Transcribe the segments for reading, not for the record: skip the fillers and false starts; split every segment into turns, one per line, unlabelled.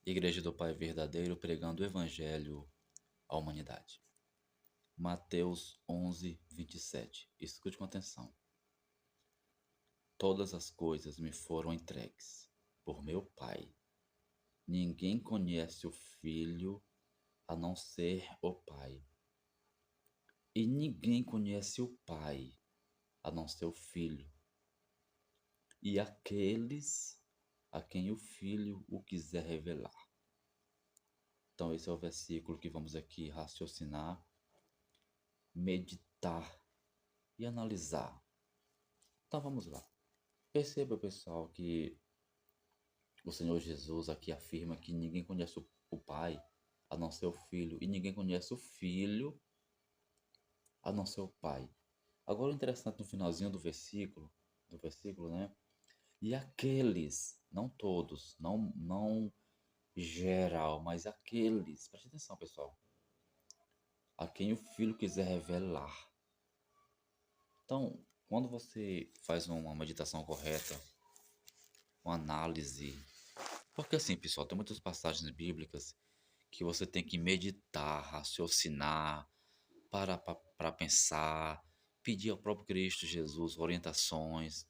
Igreja do Pai Verdadeiro pregando o Evangelho à humanidade. Mateus 11, 27. Escute com atenção. Todas as coisas me foram entregues por meu Pai. Ninguém conhece o Filho a não ser o Pai. E ninguém conhece o Pai a não ser o Filho. E aqueles a quem o Filho o quiser revelar. Então esse é o versículo que vamos aqui raciocinar, meditar e analisar. Então vamos lá. Perceba, pessoal, que o Senhor Jesus aqui afirma que ninguém conhece o Pai a não ser o Filho, e ninguém conhece o Filho a não ser o Pai. Agora o interessante no finalzinho do versículo, né? E aqueles, não todos, não geral, mas aqueles, preste atenção, pessoal, a quem o Filho quiser revelar. Então, quando você faz uma meditação correta, uma análise. Porque assim, pessoal, tem muitas passagens bíblicas que você tem que meditar, raciocinar, parar para pensar, pedir ao próprio Cristo Jesus orientações,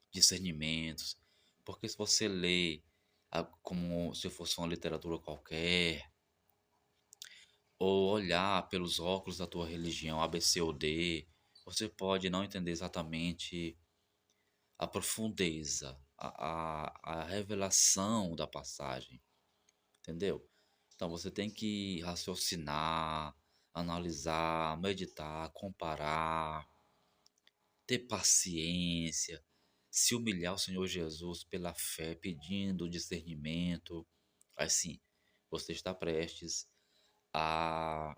discernimentos. Porque se você lê como se fosse uma literatura qualquer, ou olhar pelos óculos da tua religião, A, B, C ou D, você pode não entender exatamente a profundeza, a revelação da passagem, entendeu? Então você tem que raciocinar, analisar, meditar, comparar, ter paciência, se humilhar ao Senhor Jesus pela fé, pedindo discernimento. Assim, você está prestes a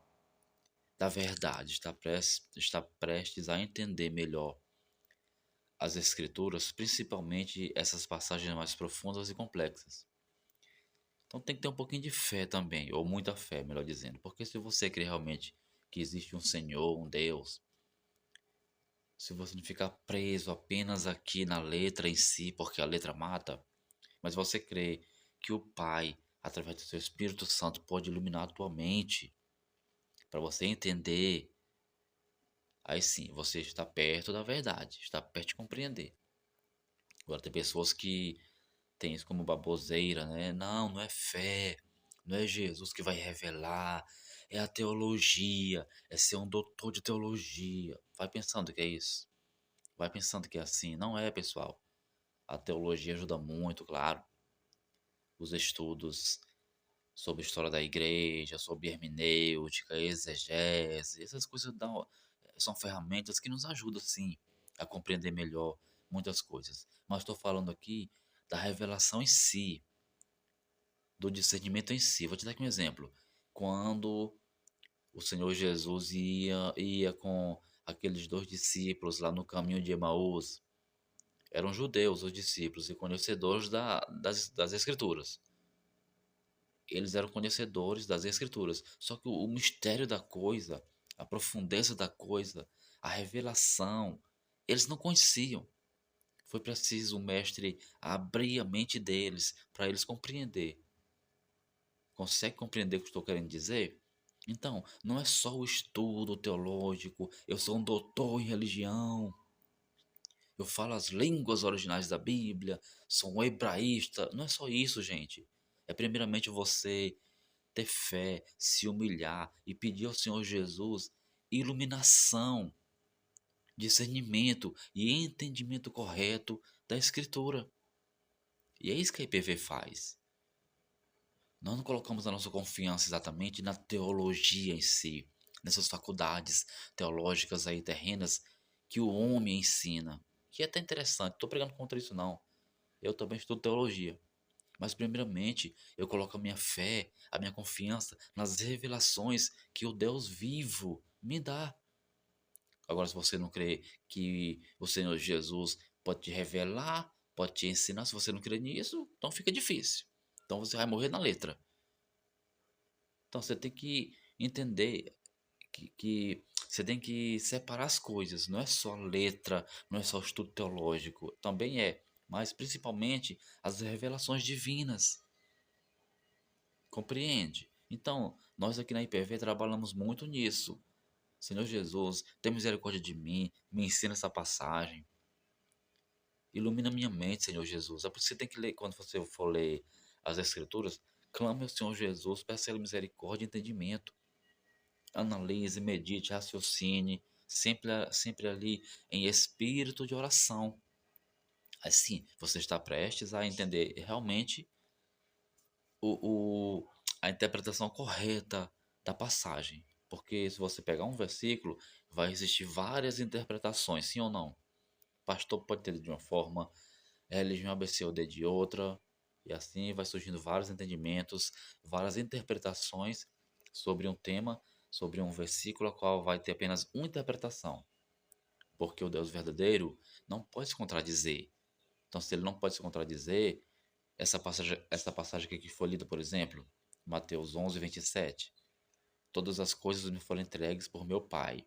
da verdade, está prestes a entender melhor as escrituras, principalmente essas passagens mais profundas e complexas. Então tem que ter um pouquinho de fé também, ou muita fé, melhor dizendo, porque se você crê realmente que existe um Senhor, um Deus, se você não ficar preso apenas aqui na letra em si, porque a letra mata, mas você crê que o Pai, através do seu Espírito Santo, pode iluminar a tua mente para você entender, aí sim, você está perto da verdade, está perto de compreender. Agora tem pessoas que têm isso como baboseira, né? Não, não é fé, não é Jesus que vai revelar, é a teologia, é ser um doutor de teologia. Vai pensando que é isso, vai pensando que é assim. Não é, pessoal. A teologia ajuda muito, claro. Os estudos sobre a história da igreja, sobre hermenêutica, exegese, essas coisas são ferramentas que nos ajudam, sim, a compreender melhor muitas coisas. Mas estou falando aqui da revelação em si, do discernimento em si. Vou te dar aqui um exemplo. Quando o Senhor Jesus ia com aqueles dois discípulos lá no caminho de Emaús, eram judeus os discípulos e conhecedores das Escrituras. Eles eram conhecedores das Escrituras. Só que o mistério da coisa, a profundeza da coisa, a revelação, eles não conheciam. Foi preciso o mestre abrir a mente deles para eles compreender. Consegue compreender o que estou querendo dizer? Então, não é só o estudo teológico, eu sou um doutor em religião, eu falo as línguas originais da Bíblia, sou um hebraísta. Não é só isso, gente. É primeiramente você ter fé, se humilhar e pedir ao Senhor Jesus iluminação, discernimento e entendimento correto da Escritura. E é isso que a IPV faz. Nós não colocamos a nossa confiança exatamente na teologia em si, nessas faculdades teológicas aí terrenas que o homem ensina. Que é até interessante, estou pregando contra isso não. Eu também estudo teologia. Mas primeiramente eu coloco a minha fé, a minha confiança nas revelações que o Deus vivo me dá. Agora, se você não crê que o Senhor Jesus pode te revelar, pode te ensinar, se você não crê nisso, então fica difícil. Então você vai morrer na letra. Então você tem que entender que você tem que separar as coisas. Não é só letra, não é só estudo teológico. Também é, mas principalmente as revelações divinas. Compreende? Então, nós aqui na IPV trabalhamos muito nisso. Senhor Jesus, tem misericórdia de mim, me ensina essa passagem. Ilumina minha mente, Senhor Jesus. É por isso que você tem que ler, quando você for ler as Escrituras, clame ao Senhor Jesus, peça Ele misericórdia e entendimento. Analise, medite, raciocine, sempre ali em espírito de oração. Assim, você está prestes a entender realmente o, o, a interpretação correta da passagem. Porque se você pegar um versículo, vai existir várias interpretações, sim ou não? O pastor pode ter de uma forma, a religião ABCD de outra, e assim vai surgindo vários entendimentos, várias interpretações sobre um tema, sobre um versículo, a qual vai ter apenas uma interpretação. Porque o Deus verdadeiro não pode se contradizer. Então, se ele não pode se contradizer, essa passagem aqui que foi lida, por exemplo, Mateus 11:27. Todas as coisas me foram entregues por meu Pai.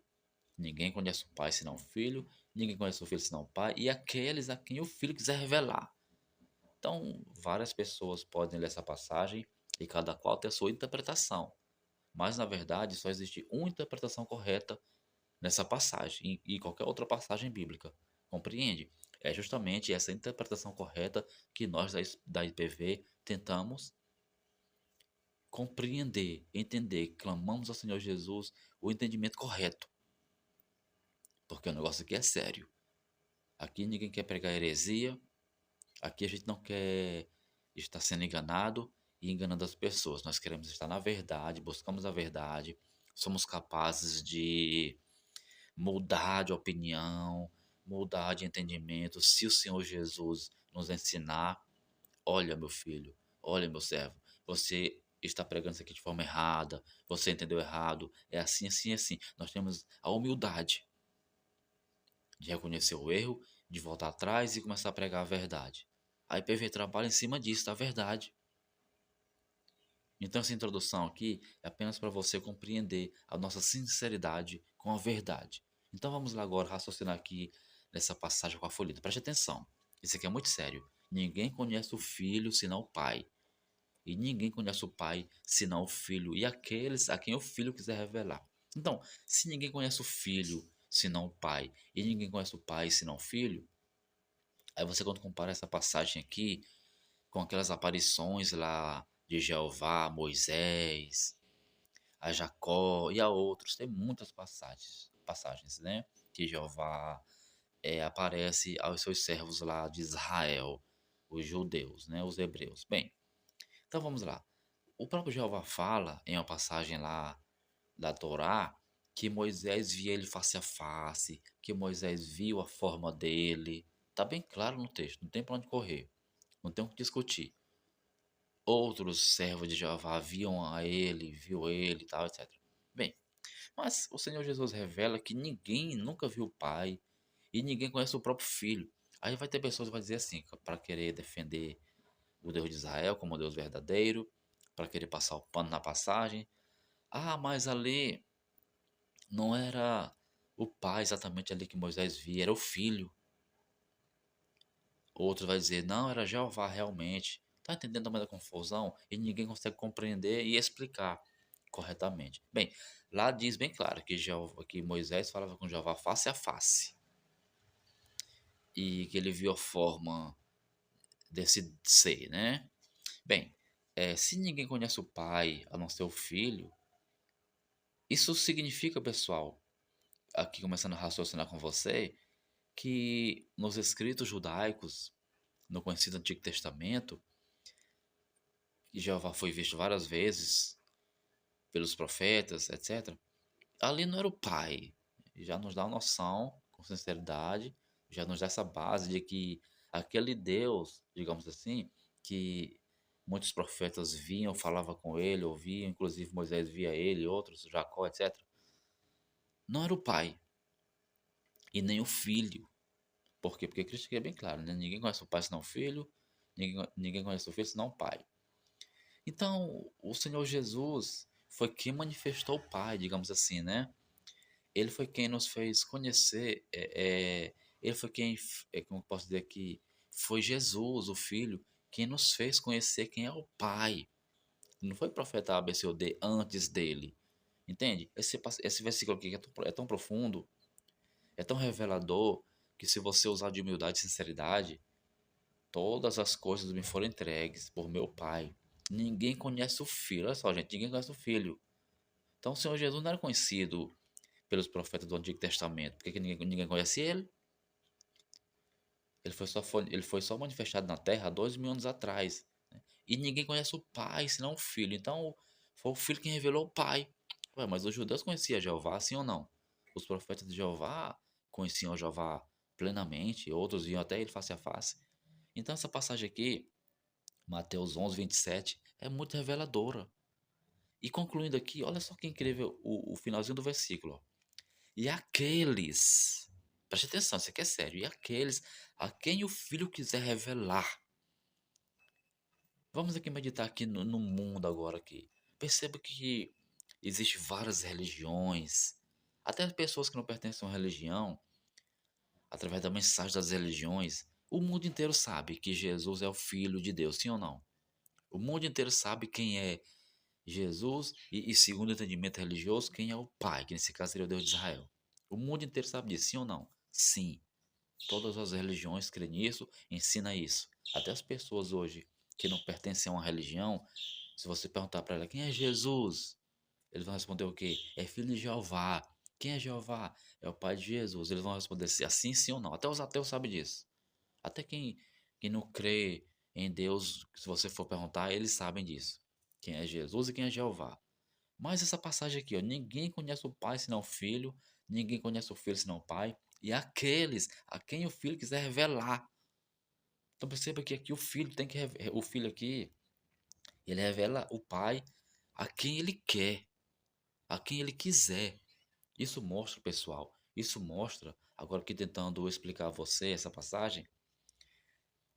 Ninguém conhece o Pai senão o Filho, ninguém conhece o Filho senão o Pai, e aqueles a quem o Filho quiser revelar. Então, várias pessoas podem ler essa passagem e cada qual tem a sua interpretação. Mas, na verdade, só existe uma interpretação correta nessa passagem e qualquer outra passagem bíblica. Compreende? É justamente essa interpretação correta que nós da IPV tentamos compreender, entender, clamamos ao Senhor Jesus o entendimento correto, porque o negócio aqui é sério. Aqui ninguém quer pregar heresia, aqui a gente não quer estar sendo enganado e enganando as pessoas. Nós queremos estar na verdade, buscamos a verdade, somos capazes de mudar de opinião, mudar de entendimento. Se o Senhor Jesus nos ensinar, olha, meu filho, olha, meu servo, você está pregando isso aqui de forma errada, você entendeu errado, é assim, assim, assim. Nós temos a humildade de reconhecer o erro, de voltar atrás e começar a pregar a verdade. A IPV trabalha em cima disso, da verdade. Então, essa introdução aqui é apenas para você compreender a nossa sinceridade com a verdade. Então, vamos lá agora raciocinar aqui nessa passagem com a folhita. Preste atenção, isso aqui é muito sério. Ninguém conhece o filho senão o pai. E ninguém conhece o pai senão o filho e aqueles a quem o filho quiser revelar. Então, se ninguém conhece o filho senão o pai e ninguém conhece o pai senão o filho, aí você quando compara essa passagem aqui com aquelas aparições lá de Jeová, Moisés, a Jacó e a outros, tem muitas passagens, né? Que Jeová aparece aos seus servos lá de Israel, os judeus, né? Os hebreus. Bem, então vamos lá. O próprio Jeová fala em uma passagem lá da Torá que Moisés via ele face a face, que Moisés viu a forma dele. Tá bem claro no texto, não tem para onde correr, não tem o que discutir. Outros servos de Jeová viu ele e tal, etc. Bem, mas o Senhor Jesus revela que ninguém nunca viu o Pai e ninguém conhece o próprio Filho. Aí vai ter pessoas que vão dizer assim, para querer defender o Deus de Israel como o Deus verdadeiro, para querer passar o pano na passagem. Ah, mas ali não era o pai exatamente ali que Moisés via, era o filho. Outro vai dizer, não, era Jeová realmente. Tá entendendo também da confusão? E ninguém consegue compreender e explicar corretamente. Bem, lá diz bem claro que, que Moisés falava com Jeová face a face. E que ele viu a forma desse ser, né? Bem, se ninguém conhece o pai, a não ser o filho, isso significa, pessoal, aqui começando a raciocinar com você, que nos escritos judaicos, no conhecido Antigo Testamento, que Jeová foi visto várias vezes pelos profetas, etc., ali não era o Pai. Já nos dá uma noção, com sinceridade, já nos dá essa base de que aquele Deus, digamos assim, que muitos profetas viam, falavam com ele, ouviam, inclusive Moisés via ele, outros, Jacó, etc., não era o Pai e nem o Filho. Por quê? Porque Cristo aqui é bem claro, né? Ninguém conhece o Pai senão o Filho, ninguém conhece o Filho senão o Pai. Então, o Senhor Jesus foi quem manifestou o Pai, digamos assim, né? Ele foi quem nos fez conhecer, ele foi quem, como eu posso dizer aqui, foi Jesus, o Filho, quem nos fez conhecer quem é o Pai. Não foi profeta A, B, C ou D antes dele. Entende? Esse versículo aqui é tão profundo, é tão revelador, que se você usar de humildade e sinceridade, todas as coisas me foram entregues por meu Pai. Ninguém conhece o Filho. Olha só, gente, ninguém conhece o Filho. Então o Senhor Jesus não era conhecido pelos profetas do Antigo Testamento. Porque que ninguém conhece ele? Ele foi só manifestado na Terra há 2.000 anos atrás. Né? E ninguém conhece o Pai, senão o Filho. Então foi o Filho quem revelou o Pai. Ué, mas os judeus conheciam Jeová, sim ou não? Os profetas de Jeová conheciam Jeová plenamente, outros iam até ele face a face. Então essa passagem aqui, Mateus 11:27, é muito reveladora. E concluindo aqui, olha só que incrível o finalzinho do versículo. Ó. E aqueles, preste atenção, isso aqui é sério, e aqueles a quem o Filho quiser revelar. Vamos aqui meditar aqui no mundo agora aqui. Perceba que existem várias religiões, até pessoas que não pertencem a uma religião, através da mensagem das religiões, o mundo inteiro sabe que Jesus é o Filho de Deus, sim ou não? O mundo inteiro sabe quem é Jesus e segundo o entendimento religioso, quem é o Pai, que nesse caso seria o Deus de Israel. O mundo inteiro sabe disso, sim ou não? Sim. Todas as religiões creem nisso, ensina isso. Até as pessoas hoje que não pertencem a uma religião, se você perguntar para ela quem é Jesus, eles vão responder o quê? É filho de Jeová. Quem é Jeová? É o pai de Jesus. Eles vão responder se assim sim ou não. Até os ateus sabem disso. Até quem não crê em Deus, se você for perguntar, eles sabem disso. Quem é Jesus e quem é Jeová. Mas essa passagem aqui, ó, ninguém conhece o Pai senão o Filho, ninguém conhece o Filho senão o Pai, e aqueles a quem o Filho quiser revelar. Então perceba que aqui o Filho tem que o Filho aqui, ele revela o Pai a quem ele quer, a quem ele quiser. Isso mostra, pessoal, isso mostra, agora aqui tentando explicar a você essa passagem,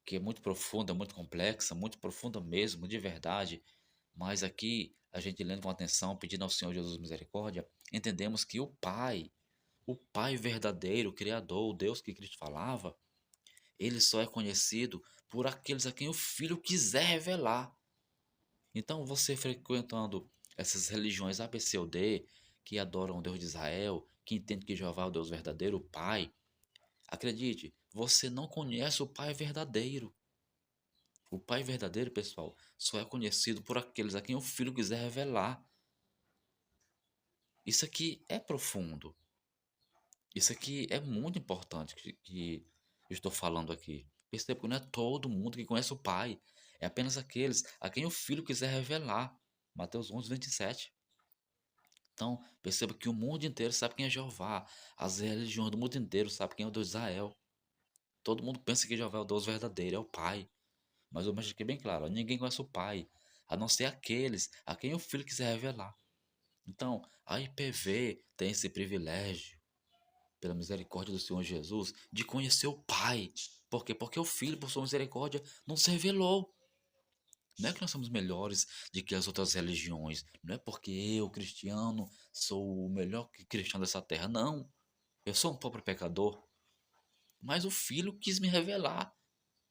que é muito profunda, muito complexa, muito profunda mesmo, de verdade, mas aqui a gente lendo com atenção, pedindo ao Senhor Jesus misericórdia, entendemos que o Pai verdadeiro, o Criador, o Deus que Cristo falava, ele só é conhecido por aqueles a quem o Filho quiser revelar. Então, você frequentando essas religiões A, B, C ou D, que adoram o Deus de Israel, que entende que Jeová é o Deus verdadeiro, o Pai, acredite, você não conhece o Pai verdadeiro. O Pai verdadeiro, pessoal, só é conhecido por aqueles a quem o Filho quiser revelar. Isso aqui é profundo. Isso aqui é muito importante que eu estou falando aqui. Perceba que não é todo mundo que conhece o Pai. É apenas aqueles a quem o Filho quiser revelar. Mateus 11:27. Então, perceba que o mundo inteiro sabe quem é Jeová. As religiões do mundo inteiro sabem quem é o Deus de Israel. Todo mundo pensa que Jeová é o Deus verdadeiro, é o Pai. Mas eu deixo aqui bem claro, ó, ninguém conhece o Pai, a não ser aqueles a quem o Filho quiser revelar. Então, a IPV tem esse privilégio, pela misericórdia do Senhor Jesus, de conhecer o Pai. Por quê? Porque o Filho, por sua misericórdia, nos revelou. Não é que nós somos melhores do que as outras religiões. Não é porque eu, cristiano, sou o melhor cristão dessa terra. Não. Eu sou um pobre pecador. Mas o Filho quis me revelar.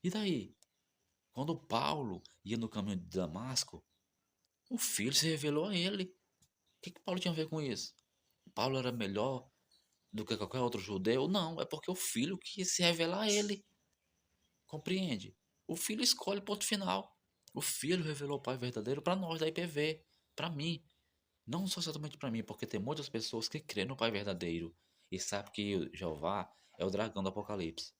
E daí? Quando Paulo ia no caminho de Damasco, o Filho se revelou a ele. O que Paulo tinha a ver com isso? Paulo era melhor do que qualquer outro judeu? Não, é porque o Filho quis se revelar a ele. Compreende? O Filho escolhe, ponto final. O Filho revelou o Pai verdadeiro para nós da IPV, para mim. Não só exatamente para mim, porque tem muitas pessoas que creem no Pai verdadeiro e sabem que Jeová é o dragão do Apocalipse.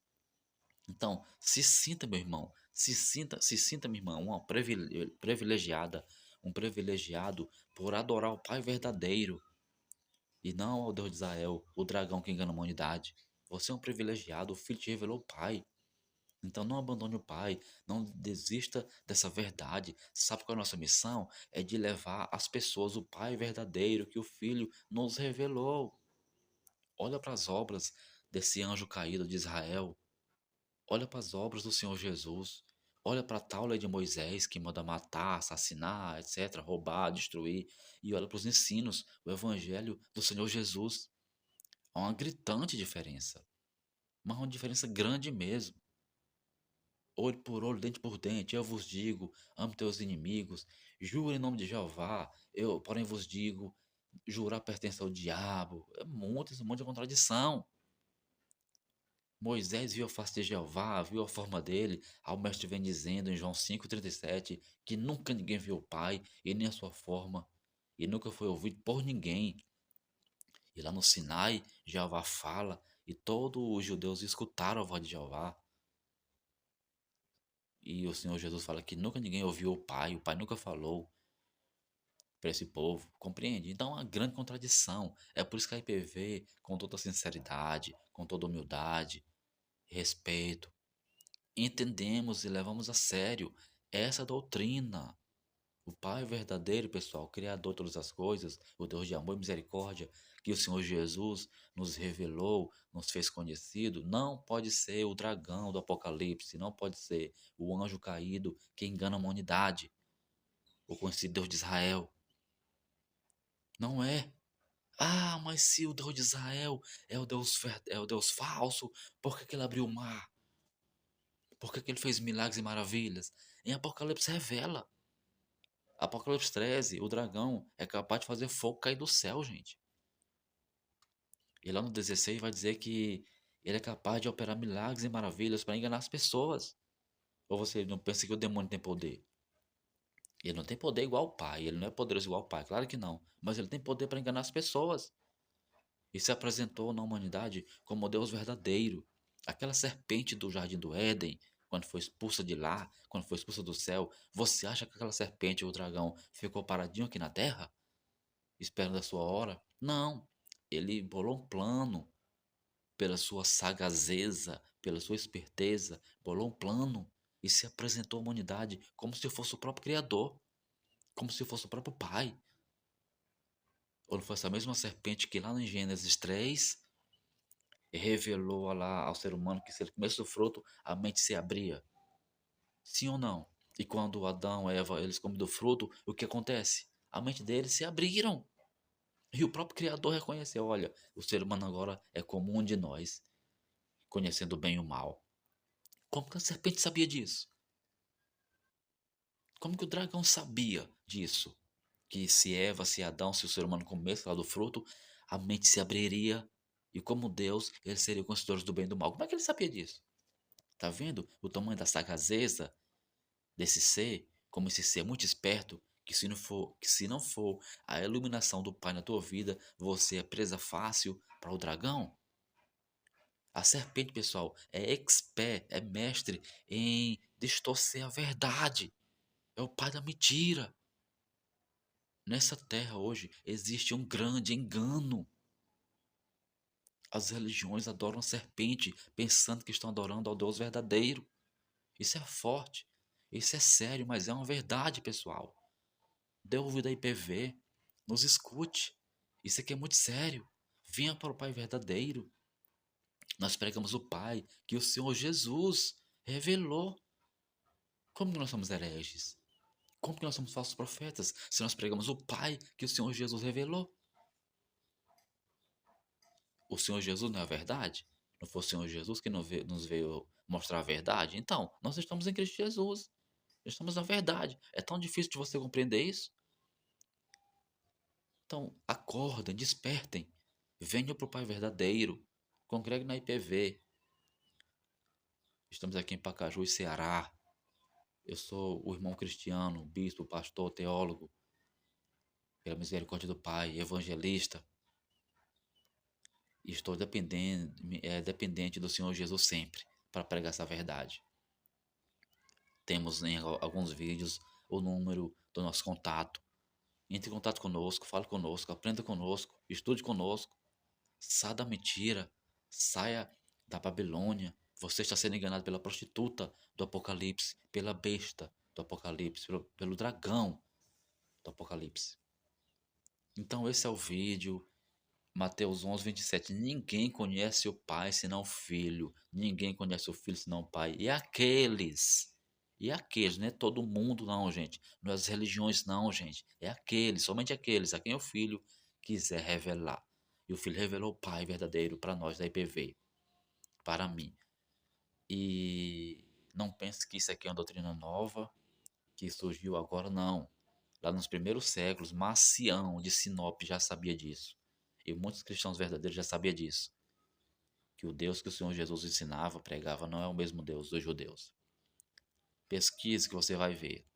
Então, se sinta, meu irmão, se sinta, minha irmã, uma privilegiada, um privilegiado por adorar o Pai verdadeiro e não ao Deus de Israel, o dragão que engana a humanidade. Você é um privilegiado, o Filho te revelou o Pai. Então não abandone o Pai, não desista dessa verdade. Sabe qual é a nossa missão? É de levar às pessoas o Pai verdadeiro que o Filho nos revelou. Olha para as obras desse anjo caído de Israel. Olha para as obras do Senhor Jesus. Olha para a tal lei de Moisés que manda matar, assassinar, etc., roubar, destruir. E olha para os ensinos, o evangelho do Senhor Jesus. Há uma gritante diferença. Mas uma diferença grande mesmo. olho por olho, dente por dente. Eu vos digo, ame teus inimigos, jure em nome de Jeová. Eu, porém, vos digo, jurar pertence ao diabo. É um monte de contradição. Moisés viu a face de Jeová, viu a forma dele. Ao mestre vem dizendo em João 5,37 que nunca ninguém viu o Pai e nem a sua forma, e nunca foi ouvido por ninguém. E lá no Sinai, Jeová fala e todos os judeus escutaram a voz de Jeová. E o Senhor Jesus fala que nunca ninguém ouviu o Pai nunca falou para esse povo, compreende? Então é uma grande contradição. É por isso que a IPV, com toda sinceridade, com toda humildade, respeito, entendemos e levamos a sério essa doutrina. O Pai verdadeiro, pessoal, Criador de todas as coisas, o Deus de amor e misericórdia, que o Senhor Jesus nos revelou, nos fez conhecido, não pode ser o dragão do Apocalipse, não pode ser o anjo caído que engana a humanidade, o conhecido Deus de Israel. Não é. Ah, mas se o Deus de Israel é o Deus falso, por que ele abriu o mar? Por que ele fez milagres e maravilhas? Em Apocalipse revela. Apocalipse 13, o dragão é capaz de fazer fogo cair do céu, gente. E lá no 16 vai dizer que ele é capaz de operar milagres e maravilhas para enganar as pessoas. Ou você não pensa que o demônio tem poder? Ele não tem poder igual ao pai, ele não é poderoso igual ao pai, claro que não. Mas ele tem poder para enganar as pessoas. E se apresentou na humanidade como Deus verdadeiro. Aquela serpente do jardim do Éden, quando foi expulsa de lá, quando foi expulsa do céu, você acha que aquela serpente, o dragão, ficou paradinho aqui na terra? Esperando a sua hora? Não. Ele bolou um plano pela sua sagazeza, pela sua esperteza, bolou um plano e se apresentou à humanidade como se fosse o próprio Criador, como se fosse o próprio Pai. Ou não foi essa mesma serpente que lá em Gênesis 3 revelou lá ao ser humano que se ele comesse o fruto, a mente se abria? Sim ou não? E quando Adão e Eva eles comem do fruto, o que acontece? A mente deles se abriram. E o próprio Criador reconheceu: olha, o ser humano agora é como um de nós, conhecendo o bem e o mal. Como que a serpente sabia disso? Como que o dragão sabia disso? Que se Eva, se Adão, se o ser humano comesse lá do fruto, a mente se abriria e como Deus, eles seriam conhecedores do bem e do mal. Como é que ele sabia disso? Tá vendo o tamanho da sagazeza desse ser? Como esse ser é muito esperto, que se não for a iluminação do Pai na tua vida, você é presa fácil para o dragão? A serpente, pessoal, é expert, é mestre em distorcer a verdade. É o pai da mentira. Nessa terra hoje existe um grande engano. As religiões adoram a serpente, pensando que estão adorando ao Deus verdadeiro. Isso é forte, isso é sério, mas é uma verdade, pessoal. Dê ouvido à IPV, nos escute. Isso aqui é muito sério. Venha para o Pai verdadeiro. Nós pregamos o Pai que o Senhor Jesus revelou. Como que nós somos hereges? Como que nós somos falsos profetas se nós pregamos o Pai que o Senhor Jesus revelou? O Senhor Jesus não é a verdade? Não foi o Senhor Jesus que nos veio mostrar a verdade? Então, nós estamos em Cristo Jesus. Estamos na verdade. É tão difícil de você compreender isso? Então, acordem, despertem. Venham para o Pai verdadeiro. Congregue na IPV. Estamos aqui em Pacajus, Ceará. Eu sou o irmão cristiano, bispo, pastor, teólogo, pela misericórdia do Pai, evangelista. E estou dependente do Senhor Jesus sempre para pregar essa verdade. Temos em alguns vídeos o número do nosso contato. Entre em contato conosco, fale conosco, aprenda conosco, estude conosco. Saia da mentira, saia da Babilônia. Você está sendo enganado pela prostituta do Apocalipse, pela besta do Apocalipse, pelo dragão do Apocalipse. Então esse é o vídeo. Mateus 11:27. Ninguém conhece o Pai senão o Filho. Ninguém conhece o Filho senão o Pai. E aqueles, não é todo mundo não, gente. Não é as religiões não, gente. É aqueles, somente aqueles a quem o Filho quiser revelar. E o Filho revelou o Pai verdadeiro para nós da IPV, para mim. E Não pense que isso aqui é uma doutrina nova, que surgiu agora, não. Lá nos primeiros séculos, Marcião de Sinop já sabia disso. E muitos cristãos verdadeiros já sabiam disso. Que o Deus que o Senhor Jesus ensinava, pregava, não é o mesmo Deus dos judeus. Pesquise que você vai ver.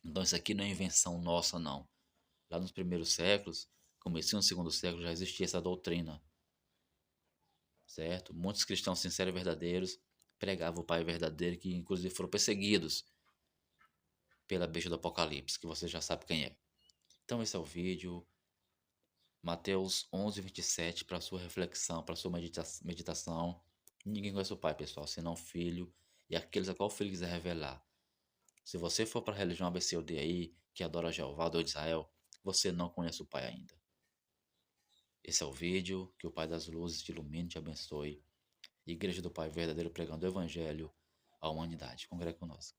Então isso aqui não é invenção nossa, não. Lá nos primeiros séculos, comecinho no segundo século, já existia essa doutrina, certo? Muitos cristãos sinceros e verdadeiros pregavam o Pai verdadeiro, que inclusive foram perseguidos pela besta do Apocalipse, que você já sabe quem é. Então esse é o vídeo, Mateus 11:27, para sua reflexão, para sua meditação. Ninguém conhece o Pai, pessoal, senão o Filho e aqueles a qual o Filho quiser revelar. Se você for para a religião ABCD aí, que adora Jeová, Deus de Israel, você não conhece o Pai ainda. Esse é o vídeo, que o Pai das Luzes te ilumine e te abençoe. Igreja do Pai verdadeiro pregando o Evangelho à humanidade. Congregue conosco.